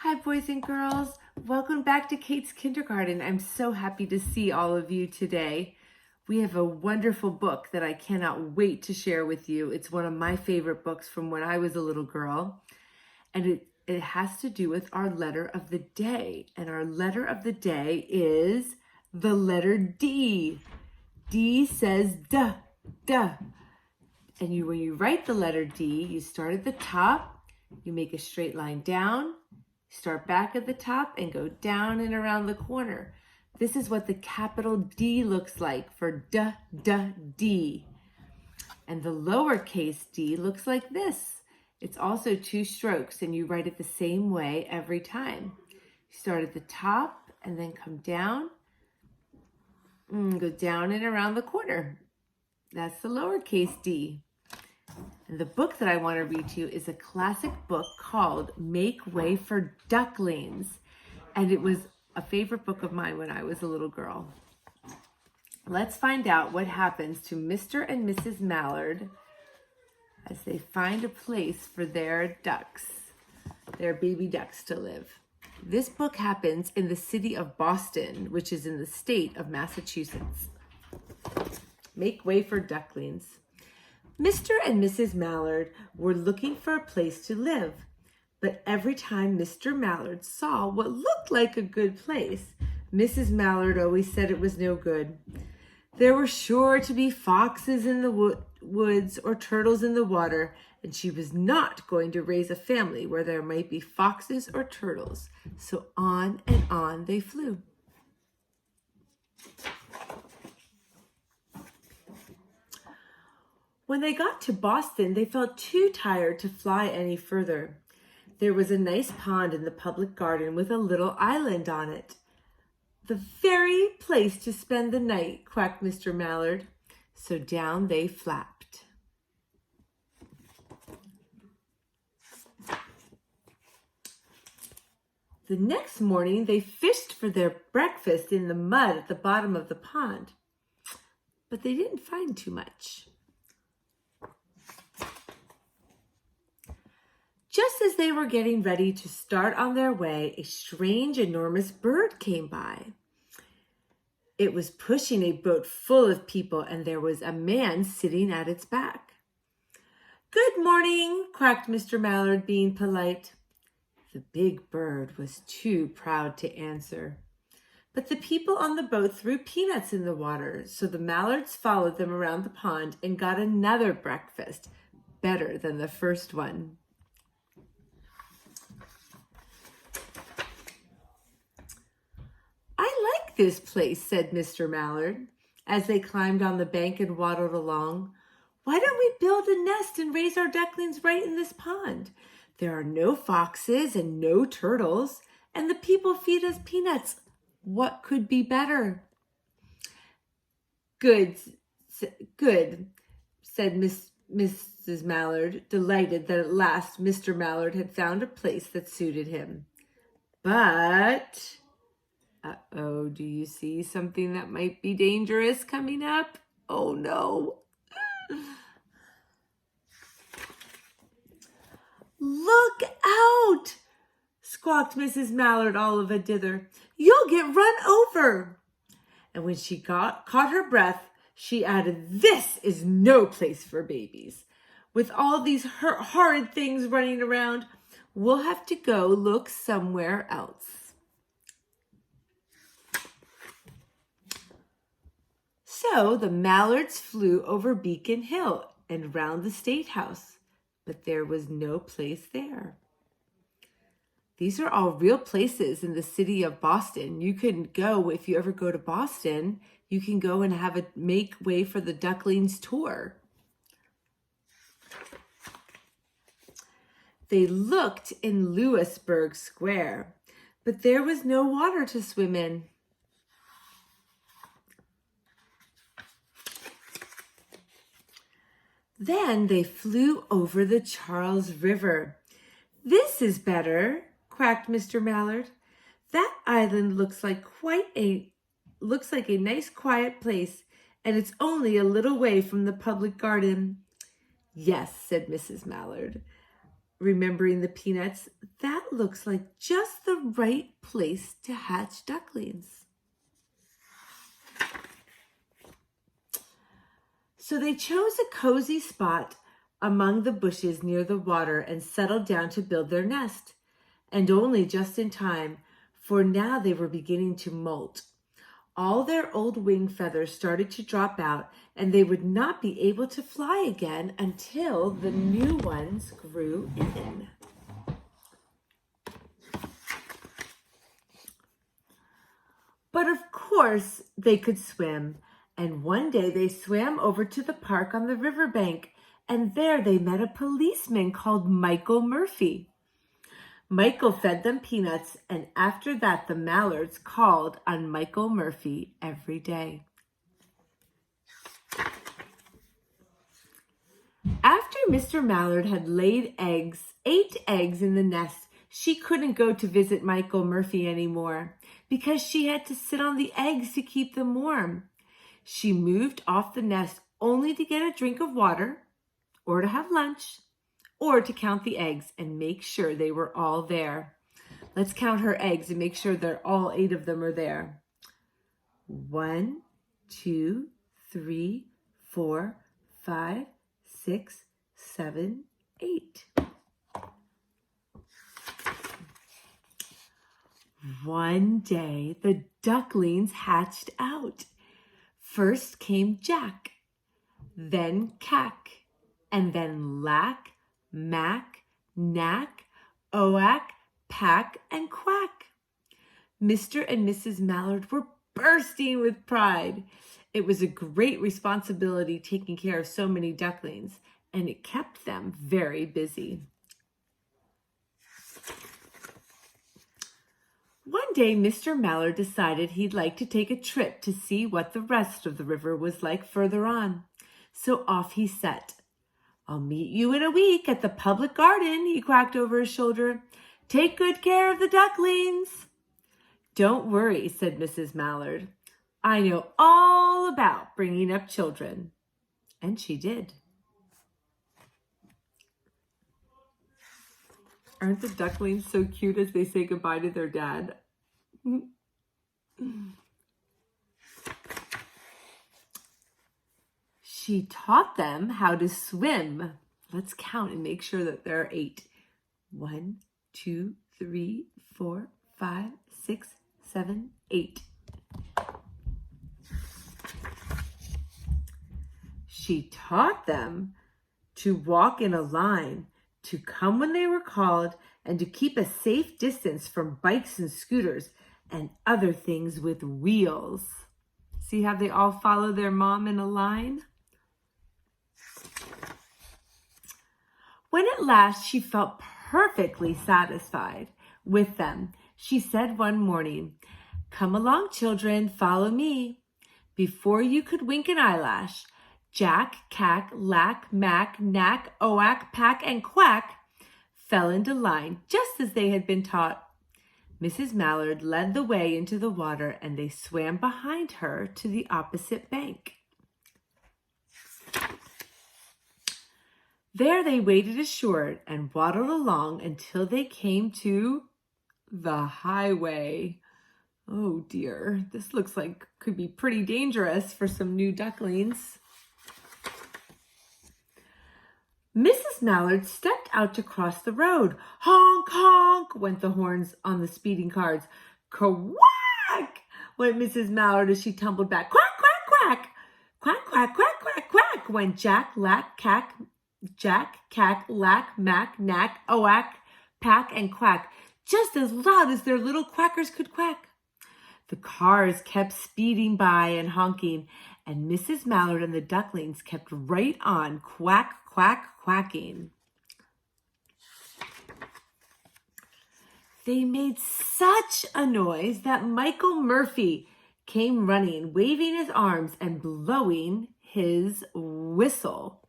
Hi, boys and girls. Welcome back to Kate's Kindergarten. I'm so happy to see all of you today. We have a wonderful book that I cannot wait to share with you. It's one of my favorite books from when I was a little girl, and it has to do with our letter of the day. And our letter of the day is the letter D. D says duh, duh. And when you write the letter D, you start at the top, you make a straight line down, start back at the top and go down and around the corner. This is what the capital D looks like for duh, duh, D. And the lowercase d looks like this. It's also two strokes and you write it the same way every time. You start at the top and then come down, go down and around the corner. That's the lowercase d. And the book that I want to read to you is a classic book called Make Way for Ducklings. And it was a favorite book of mine when I was a little girl. Let's find out what happens to Mr. and Mrs. Mallard as they find a place for their ducks, their baby ducks to live. This book happens in the city of Boston, which is in the state of Massachusetts. Make Way for Ducklings. Mr. and Mrs. Mallard were looking for a place to live, but every time Mr. Mallard saw what looked like a good place, Mrs. Mallard always said it was no good. There were sure to be foxes in the woods or turtles in the water, and she was not going to raise a family where there might be foxes or turtles. So on and on they flew. When they got to Boston, they felt too tired to fly any further. There was a nice pond in the public garden with a little island on it. The very place to spend the night, quacked Mr. Mallard. So down they flapped. The next morning, they fished for their breakfast in the mud at the bottom of the pond, but they didn't find too much. Just as they were getting ready to start on their way, a strange, enormous bird came by. It was pushing a boat full of people, and there was a man sitting at its back. "Good morning," quacked Mr. Mallard, being polite. The big bird was too proud to answer. But the people on the boat threw peanuts in the water, so the Mallards followed them around the pond and got another breakfast, better than the first one. "I like this place," said Mr. Mallard, as they climbed on the bank and waddled along. "Why don't we build a nest and raise our ducklings right in this pond? There are no foxes and no turtles, and the people feed us peanuts. What could be better?" Good, said Mrs. Mallard, delighted that at last Mr. Mallard had found a place that suited him. But... Uh-oh, do you see something that might be dangerous coming up? Oh no. "Look out!" squawked Mrs. Mallard all of a dither. "You'll get run over." And when she caught her breath, she added, "This is no place for babies. With all these horrid things running around, we'll have to go look somewhere else." So the Mallards flew over Beacon Hill and round the State House, but there was no place there. These are all real places in the city of Boston. You can go, if you ever go to Boston, you can go and have a Make Way for the Ducklings tour. They looked in Louisburg Square, but there was no water to swim in. Then they flew over the Charles River. "This is better," quacked Mr. Mallard. "That island looks like a nice quiet place, and it's only a little way from the public garden." "Yes," said Mrs. Mallard. remembering the peanuts, that looks like just the right place to hatch ducklings. So they chose a cozy spot among the bushes near the water and settled down to build their nest. And only just in time, for now they were beginning to molt. All their old wing feathers started to drop out, and they would not be able to fly again until the new ones grew in. But of course they could swim, and one day they swam over to the park on the riverbank, and there they met a policeman called Michael Murphy. Michael fed them peanuts, and after that the mallards called on Michael Murphy every day. After Mr. Mallard had laid 8 eggs in the nest, she couldn't go to visit Michael Murphy anymore because she had to sit on the eggs to keep them warm. She moved off the nest only to get a drink of water, or to have lunch, or to count the eggs and make sure they were all there. Let's count her eggs and make sure that all 8 of them are there. 1, 2, 3, 4, 5, 6, 7, 8. One day, the ducklings hatched out. First came Jack, then Cack, and then Lack, Mack, Knack, Oack, Pack, and Quack. Mr. and Mrs. Mallard were bursting with pride. It was a great responsibility taking care of so many ducklings, and it kept them very busy. One day, Mr. Mallard decided he'd like to take a trip to see what the rest of the river was like further on. So off he set. "I'll meet you in a week at the public garden," he quacked over his shoulder. "Take good care of the ducklings." "Don't worry," said Mrs. Mallard. "I know all about bringing up children." And she did. Aren't the ducklings so cute as they say goodbye to their dad? She taught them how to swim. Let's count and make sure that there are 8. 1, 2, 3, 4, 5, 6, 7, 8. She taught them to walk in a line, to come when they were called, and to keep a safe distance from bikes and scooters and other things with wheels. See how they all follow their mom in a line? When at last she felt perfectly satisfied with them, she said one morning, "Come along, children, follow me." Before you could wink an eyelash, Jack, Cack, Lack, Mack, Knack, Oack, Pack, and Quack fell into line just as they had been taught. Mrs. Mallard led the way into the water, and they swam behind her to the opposite bank. There they waded ashore and waddled along until they came to the highway. Oh dear, this looks like could be pretty dangerous for some new ducklings. Mrs. Mallard stepped out to cross the road. Honk, honk, went the horns on the speeding cars. Quack, went Mrs. Mallard as she tumbled back. Quack, quack, quack. Quack, quack, quack, quack, quack, went Jack, Cack, Lack, Mack, Knack, Oack, Pack, and Quack, just as loud as their little quackers could quack. The cars kept speeding by and honking, and Mrs. Mallard and the ducklings kept right on quack, quack, quacking. They made such a noise that Michael Murphy came running, waving his arms and blowing his whistle.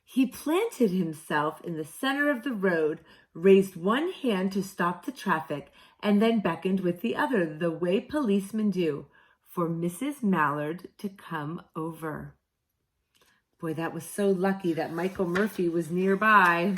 He planted himself in the center of the road, raised one hand to stop the traffic, and then beckoned with the other, the way policemen do, for Mrs. Mallard to come over. Boy, that was so lucky that Michael Murphy was nearby.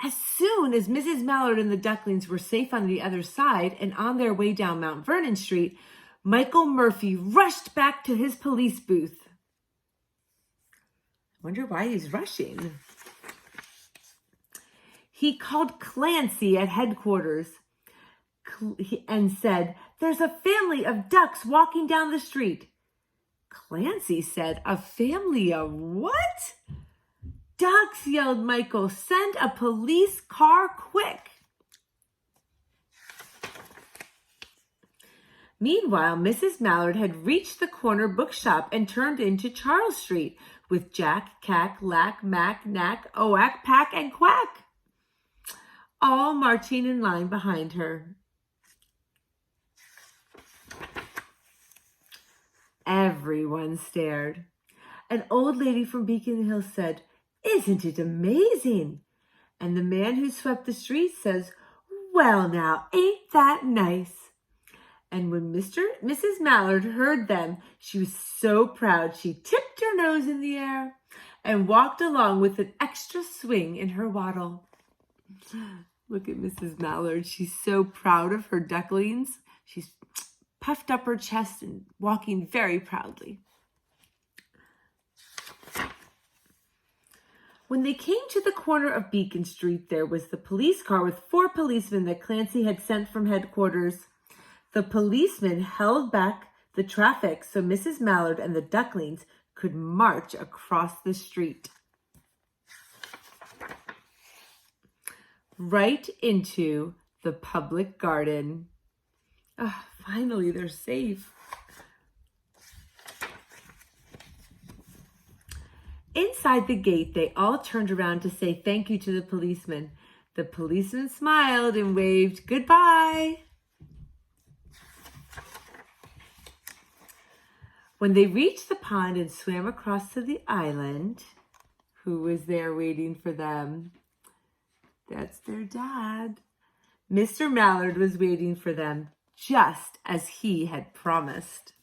As soon as Mrs. Mallard and the ducklings were safe on the other side and on their way down Mount Vernon Street, Michael Murphy rushed back to his police booth. I wonder why he's rushing. He called Clancy at headquarters and said, "There's a family of ducks walking down the street." Clancy said, "A family of what?" "Ducks," yelled Michael. "Send a police car quick." Meanwhile, Mrs. Mallard had reached the corner bookshop and turned into Charles Street with Jack, Cack, Lack, Mack, Knack, Oack, Pack, and Quack, all marching in line behind her. Everyone stared. An old lady from Beacon Hill said, "Isn't it amazing?" And the man who swept the street says, "Well now, ain't that nice?" And when Mrs. Mallard heard them, she was so proud she tipped her nose in the air and walked along with an extra swing in her waddle. Look at Mrs. Mallard. She's so proud of her ducklings. She's puffed up her chest and walking very proudly. When they came to the corner of Beacon Street, there was the police car with 4 policemen that Clancy had sent from headquarters. The policemen held back the traffic so Mrs. Mallard and the ducklings could march across the street. Right into the public garden. Oh, finally, they're safe. Inside the gate, they all turned around to say thank you to the policeman. The policeman smiled and waved goodbye. When they reached the pond and swam across to the island, who was there waiting for them? That's their dad. Mr. Mallard was waiting for them, just as he had promised.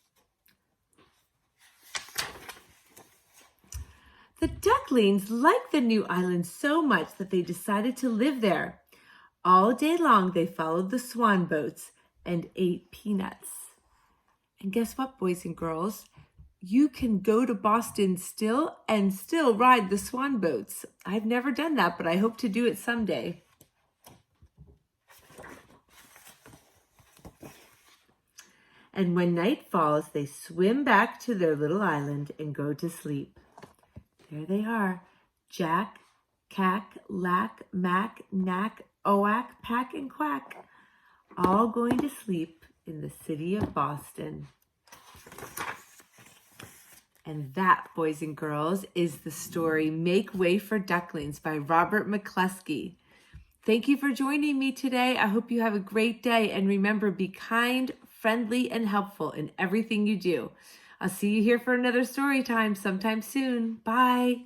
The ducklings liked the new island so much that they decided to live there. All day long, they followed the swan boats and ate peanuts. And guess what, boys and girls? You can go to Boston still and still ride the swan boats. I've never done that, but I hope to do it someday. And when night falls, they swim back to their little island and go to sleep. There they are, Jack, Cack, Lack, Mack, Knack, Oack, Pack, and Quack, all going to sleep in the city of Boston. And that, boys and girls, is the story Make Way for Ducklings by Robert McCluskey. Thank you for joining me today. I hope you have a great day. And remember, be kind, friendly, and helpful in everything you do. I'll see you here for another story time sometime soon. Bye.